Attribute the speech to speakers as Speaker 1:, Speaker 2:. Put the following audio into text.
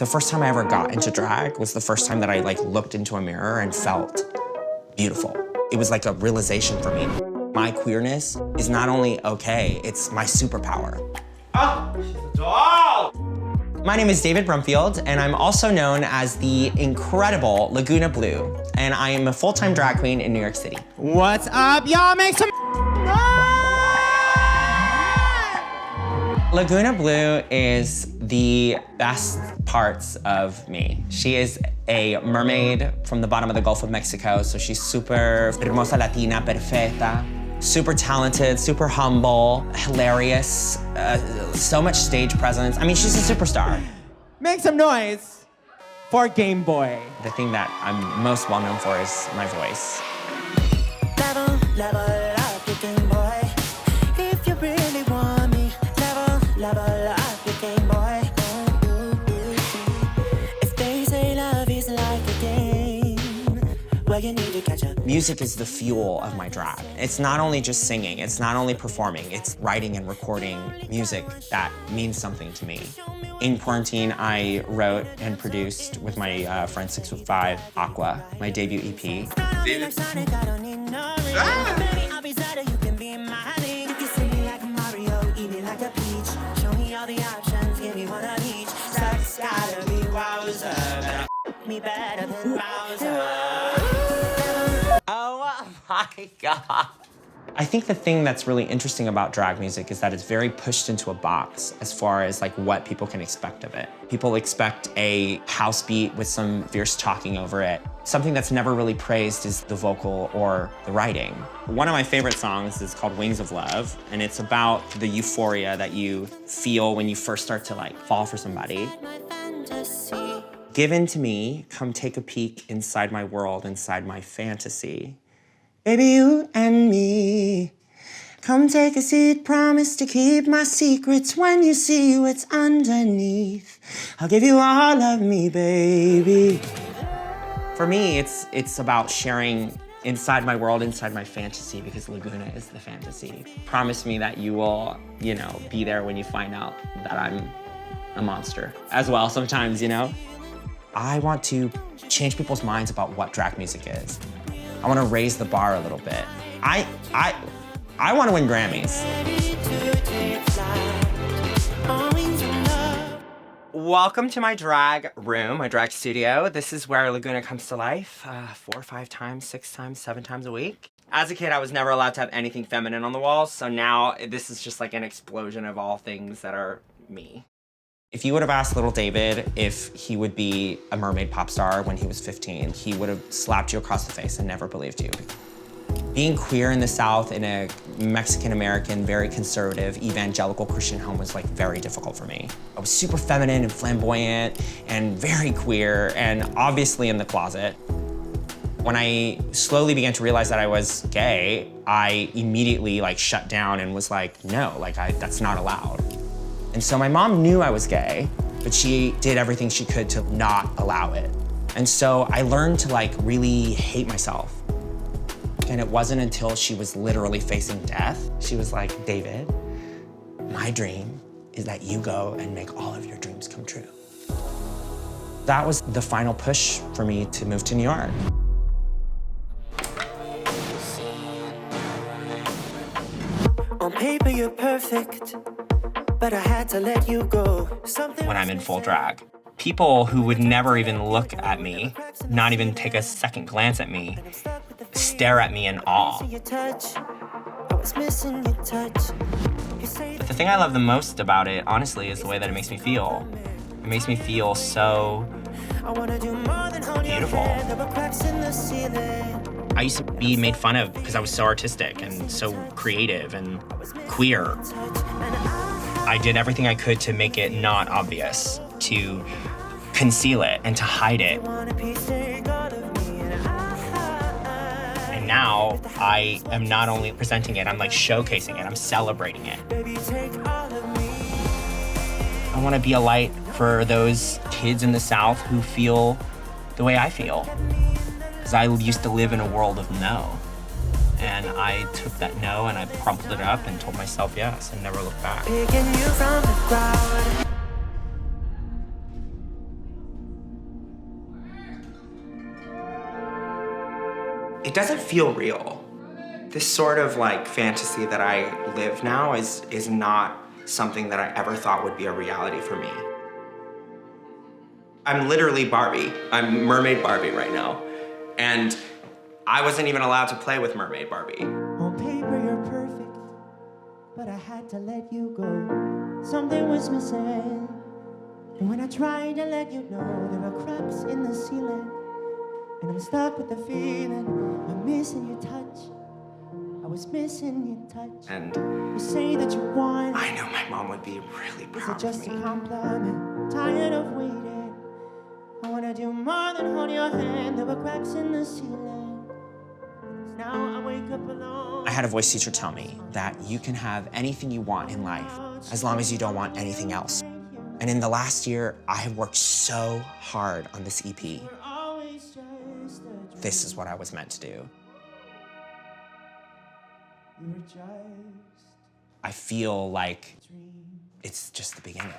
Speaker 1: The first time I ever got into drag was the first time that I like looked into a mirror and felt beautiful. It was like a realization for me. My queerness is not only okay, it's my superpower.
Speaker 2: Oh, she's a doll!
Speaker 1: My name is David Brumfield, and I'm also known as the incredible Lagoona Bloo, and I am a full-time drag queen in New York City.
Speaker 2: What's up, y'all? Make some
Speaker 1: Lagoona Bloo is the best parts of me. She is a mermaid from the bottom of the Gulf of Mexico, so she's super hermosa latina, perfecta, super talented, super humble, hilarious, so much stage presence. I mean, she's a superstar.
Speaker 2: Make some noise for Game Boy.
Speaker 1: The thing that I'm most well known for is my voice.
Speaker 3: Level up, you Game Boy. If you really want me, level up, you Game Boy. If they say love is like a game, well, you need to catch up.
Speaker 1: Music is the fuel of my drag. It's not only just singing, it's not only performing, it's writing and recording music that means something to me. In quarantine, I wrote and produced with my friend 6'5", Aqua, my debut EP. Oh my God. I think the thing that's really interesting about drag music is that it's very pushed into a box as far as like what people can expect of it. People expect a house beat with some fierce talking over it. Something that's never really praised is the vocal or the writing. One of my favorite songs is called Wings of Love, and it's about the euphoria that you feel when you first start to like fall for somebody. Give in to me, come take a peek inside my world, inside my fantasy. Baby, you and me. Come take a seat, promise to keep my secrets when you see what's underneath. I'll give you all of me, baby. For me, it's about sharing inside my world, inside my fantasy, because Lagoona is the fantasy. Promise me that you will, you know, be there when you find out that I'm a monster as well sometimes, you know? I want to change people's minds about what drag music is. I want to raise the bar a little bit. I want to win Grammys. Welcome to my drag room, my drag studio. This is where Lagoona comes to life 4 or 5 times, 6 times, 7 times a week. As a kid, I was never allowed to have anything feminine on the walls, so now this is just like an explosion of all things that are me. If you would have asked little David if he would be a mermaid pop star when he was 15, he would have slapped you across the face and never believed you. Being queer in the South in a Mexican-American, very conservative, evangelical Christian home was like very difficult for me. I was super feminine and flamboyant and very queer and obviously in the closet. When I slowly began to realize that I was gay, I immediately like shut down and was like, no, like that's not allowed. And so my mom knew I was gay, but she did everything she could to not allow it. And so I learned to like really hate myself. And it wasn't until she was literally facing death, she was like, David, my dream is that you go and make all of your dreams come true. That was the final push for me to move to New York.
Speaker 3: On paper, you're perfect. But I had to let you go.
Speaker 1: When I'm in full drag, people who would never even look at me, not even take a second glance at me, stare at me in awe. But the thing I love the most about it, honestly, is the way that it makes me feel. It makes me feel so beautiful. I used to be made fun of because I was so artistic and so creative and queer. I did everything I could to make it not obvious, to conceal it and to hide it. And now I am not only presenting it, I'm like showcasing it, I'm celebrating it. I want to be a light for those kids in the South who feel the way I feel. Because I used to live in a world of no. And I took that no and I crumpled it up and told myself yes and never looked back. it doesn't feel real. This sort of like fantasy that I live now is not something that I ever thought would be a reality for me. I'm literally Barbie. I'm Mermaid Barbie right now. And I wasn't even allowed to play with Mermaid Barbie.
Speaker 3: On paper you're perfect, but I had to let you go. Something was missing. And when I tried to let you know, there were cracks in the ceiling. And I'm stuck with the feeling I'm missing your touch. I was missing your touch.
Speaker 1: And
Speaker 3: you say that you want.
Speaker 1: I know my mom would be really proud
Speaker 3: Is it just
Speaker 1: of me.
Speaker 3: a compliment? Tired of waiting. I wanna do more than hold your hand. There were cracks in the ceiling. Now I wake up alone.
Speaker 1: I had a voice teacher tell me that you can have anything you want in life as long as you don't want anything else. And in the last year, I have worked so hard on this EP. This is what I was meant to do. I feel like it's just the beginning.